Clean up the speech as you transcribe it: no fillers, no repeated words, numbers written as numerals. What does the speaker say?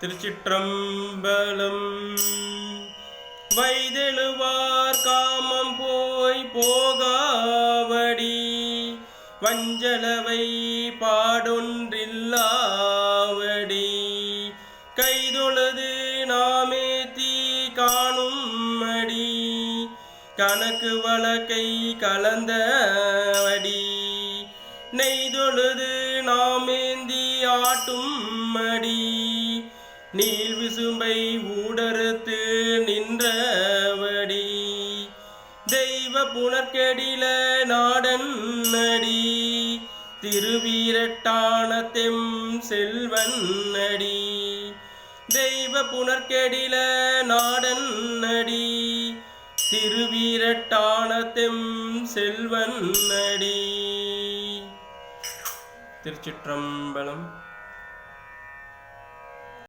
திருச்சிற்றம்பலம். வைதெழுவார் காமம் போய் போகாவடி வஞ்சலவை பாடொன்றில்லாவடி கைதொழுது நாமே தீ காணும் அடி கணக்கு வழக்கை கலந்தவடி நெய்தொழுது நாமேந்தி ஆட்டும் அடி நீள் விசும்பை ஊடறுத்து நின்றவடி தெய்வ புனர்கெடில நாடன் அடி திருவீரட்டானத்தெம் செல்வன் அடி தெய்வ புனர்கெடில நாடன் அடி திருவீரட்டானத்தெம் செல்வன் அடி. திருச்சிற்றம்பலம்.